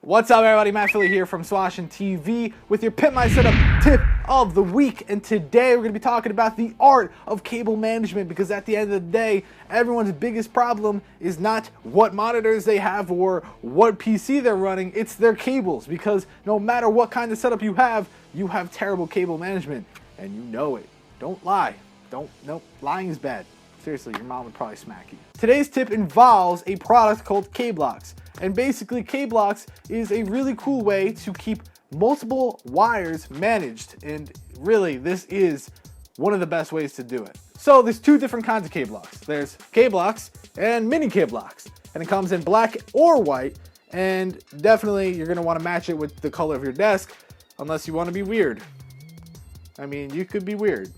What's up, everybody? Matt Philie here from Swashin TV with your Pimp My Setup tip of the week. And today we're going to be talking about the art of cable management, because at the end of the day, everyone's biggest problem is not what monitors they have or what PC they're running, it's their cables. Because no matter what kind of setup you have terrible cable management, and you know it. Don't lie. Nope, lying is bad. Seriously, your mom would probably smack you. Today's tip involves a product called CABLOX. And basically, CABLOX is a really cool way to keep multiple wires managed. And really, this is one of the best ways to do it. So there's two different kinds of CABLOX. There's CABLOX and mini CABLOX. And it comes in black or white. And definitely, you're gonna wanna match it with the color of your desk, unless you wanna be weird. I mean, you could be weird.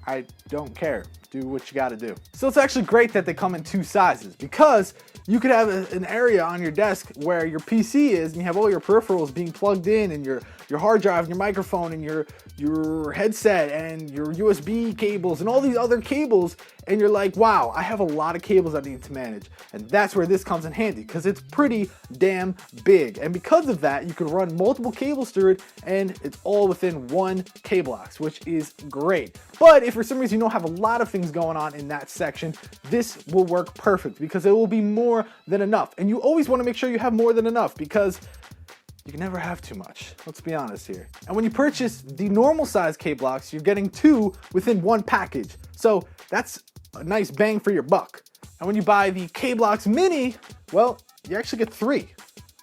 I don't care. Do what you gotta do. So it's actually great that they come in two sizes, because you could have an area on your desk where your PC is and you have all your peripherals being plugged in, and your hard drive and your microphone and your headset and your USB cables and all these other cables, and you're like, wow, I have a lot of cables I need to manage. And that's where this comes in handy, because it's pretty damn big. And because of that, you can run multiple cables through it, and it's all within one CABLOX, which is great. But if for some reason you don't have a lot of things going on in that section, this will work perfect, because it will be more than enough. And you always want to make sure you have more than enough, because you can never have too much. Let's be honest here. And when you purchase the normal size CABLOX, you're getting two within one package. So that's a nice bang for your buck. And when you buy the CABLOX Mini, well, you actually get three,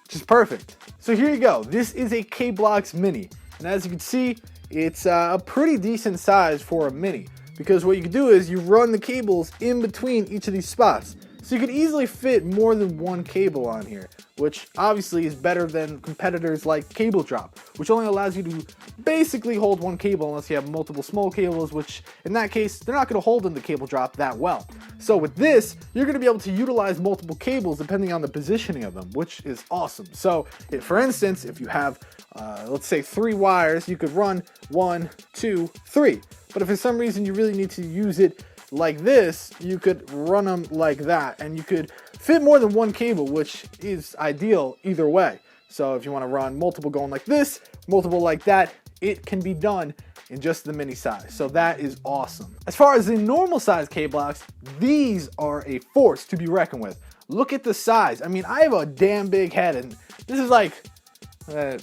which is perfect. So here you go. This is a CABLOX Mini. And as you can see, it's a pretty decent size for a Mini, because what you can do is you run the cables in between each of these spots. So you could easily fit more than one cable on here, which obviously is better than competitors like Cable Drop, which only allows you to basically hold one cable unless you have multiple small cables, which in that case, they're not going to hold in the Cable Drop that well. So with this, you're going to be able to utilize multiple cables depending on the positioning of them, which is awesome. So for instance, if you have, let's say 3 wires, you could run 1, 2, 3. But if for some reason you really need to use it like this, you could run them like that, and you could fit more than one cable, which is ideal either way. So if you want to run multiple going like this, multiple like that, it can be done in just the mini size. So that is awesome. As far as the normal size CABLOX, these are a force to be reckoned with. Look at the size. I mean, I have a damn big head, and this is like,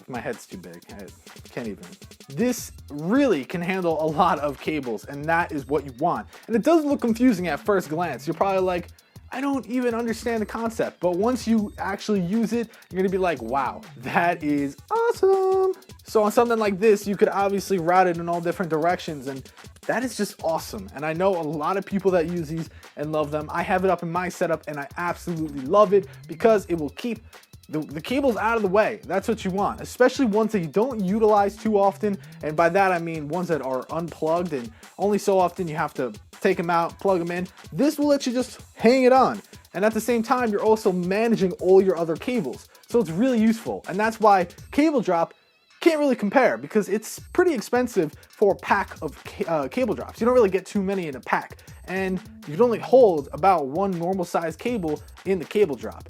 my head's too big. I can't even. This really can handle a lot of cables, and that is what you want. And it does look confusing at first glance. You're probably like, I don't even understand the concept. But once you actually use it, you're gonna be like, wow, that is awesome. So on something like this, you could obviously route it in all different directions, and that is just awesome. And I know a lot of people that use these and love them. I have it up in my setup, and I absolutely love it, because it will keep the cables out of the way. That's what you want, especially ones that you don't utilize too often. And by that, I mean ones that are unplugged and only so often you have to take them out, plug them in. This will let you just hang it on. And at the same time, you're also managing all your other cables. So it's really useful. And that's why Cable Drop can't really compare, because it's pretty expensive for a pack of cable drops. You don't really get too many in a pack. And you can only hold about one normal size cable in the Cable Drop.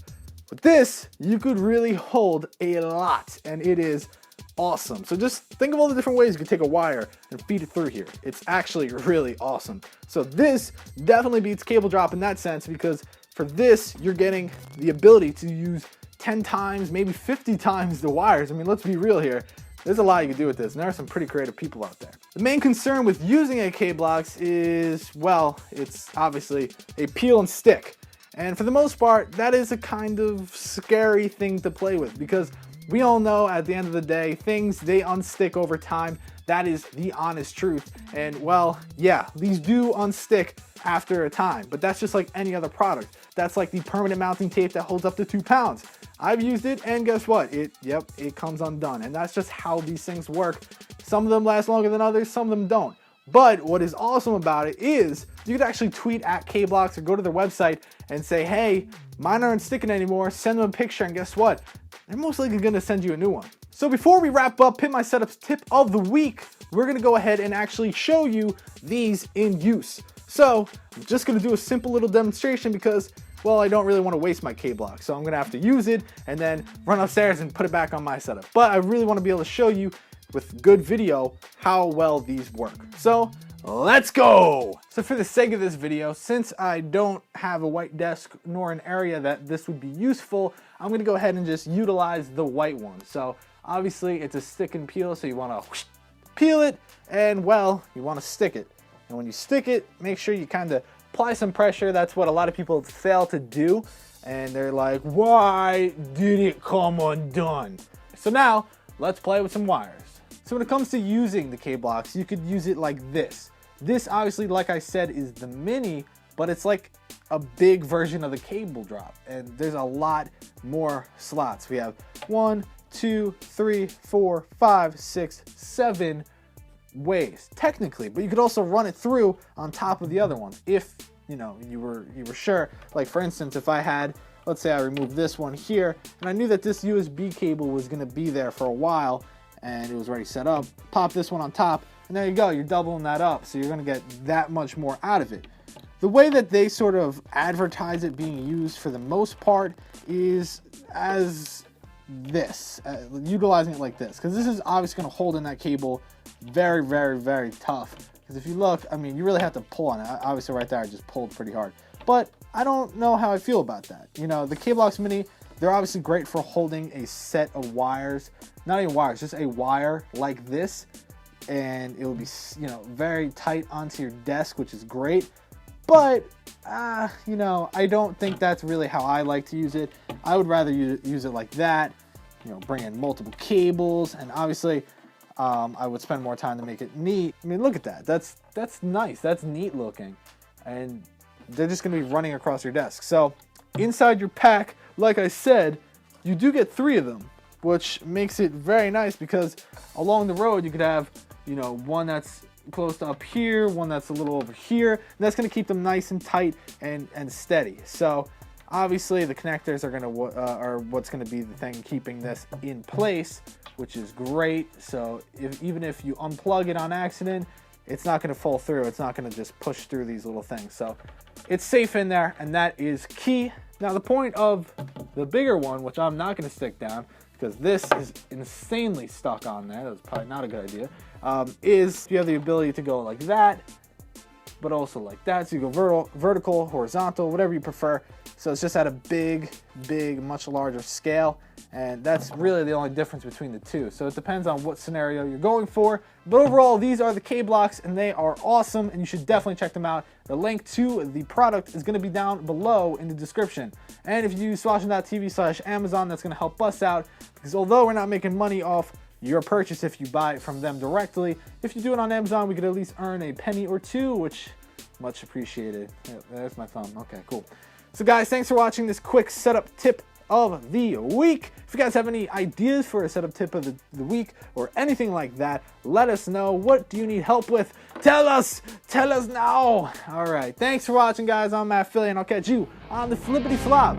With this, you could really hold a lot, and it is awesome. So just think of all the different ways you can take a wire and feed it through here. It's actually really awesome. So this definitely beats Cable Drop in that sense, because for this, you're getting the ability to use 10 times, maybe 50 times the wires. I mean, let's be real here. There's a lot you can do with this, and there are some pretty creative people out there. The main concern with using a CABLOX is, well, it's obviously a peel and stick. And for the most part, that is a kind of scary thing to play with, because we all know at the end of the day, things, they unstick over time. That is the honest truth. And well, yeah, these do unstick after a time, but that's just like any other product. That's like the permanent mounting tape that holds up to 2 pounds. I've used it, and guess what? It comes undone. And that's just how these things work. Some of them last longer than others, some of them don't. But what is awesome about it is you could actually tweet at CABLOX or go to their website and say, hey, mine aren't sticking anymore. Send them a picture, and guess what? They're most likely going to send you a new one. So before we wrap up Pimp My Setup's tip of the week, we're going to go ahead and actually show you these in use. So I'm just going to do a simple little demonstration, because well, I don't really want to waste my CABLOX, so I'm going to have to use it and then run upstairs and put it back on my setup. But I really want to be able to show you with good video how well these work. So let's go! So for the sake of this video, since I don't have a white desk nor an area that this would be useful, I'm going to go ahead and just utilize the white one. So obviously it's a stick and peel, so you want to peel it and, well, you want to stick it. And when you stick it, make sure you kind of apply some pressure. That's what a lot of people fail to do. And they're like, why did it come undone? So now let's play with some wires. So when it comes to using the CABLOX, you could use it like this. This obviously, like I said, is the mini, but it's like a big version of the cable drop. And there's a lot more slots. We have 1, 2, 3, 4, 5, 6, 7 ways technically, but you could also run it through on top of the other ones if you were sure. Like for instance, if I had, let's say I removed this one here and I knew that this USB cable was going to be there for a while and it was already set up, pop this one on top and there you go, you're doubling that up, so you're going to get that much more out of it. The way that they sort of advertise it being used for the most part is as this, utilizing it like this, because this is obviously going to hold in that cable very, very, very tough. Because if you look, I mean, you really have to pull on it. Obviously right there I just pulled pretty hard, but I don't know how I feel about that. You know, the CABLOX mini, they're obviously great for holding a set of wires, not even wires, just a wire like this, and it will be, you know, very tight onto your desk, which is great. But you know, I don't think that's really how I like to use it. I would rather use it like that, you know, bring in multiple cables, and obviously I would spend more time to make it neat. I mean, look at that. That's nice. That's neat looking. And they're just going to be running across your desk. So inside your pack, like I said, you do get 3 of them, which makes it very nice because along the road you could have, you know, one that's close to up here, one that's a little over here, and that's going to keep them nice and tight and steady. So obviously the connectors are going to are what's going to be the thing keeping this in place, which is great. So even if you unplug it on accident, it's not going to fall through. It's not going to just push through these little things. So it's safe in there, and that is key. Now the point of the bigger one, which I'm not going to stick down because this is insanely stuck on there, that's probably not a good idea, is you have the ability to go like that, but also like that. So you go vertical, horizontal, whatever you prefer. So it's just at a big, much larger scale. And that's really the only difference between the two. So it depends on what scenario you're going for. But overall, these are the CABLOX and they are awesome and you should definitely check them out. The link to the product is going to be down below in the description. And if you use swashin.tv/Amazon, that's going to help us out because although we're not making money off your purchase if you buy it from them directly, if you do it on Amazon, we could at least earn a penny or two, which much appreciated. Yeah, there's my thumb. Okay, cool. So guys, thanks for watching this quick setup tip of the week. If you guys have any ideas for a setup tip of the week or anything like that, let us know. What do you need help with? Tell us now. All right, thanks for watching, guys. I'm Philie, and I'll catch you on the flippity flop.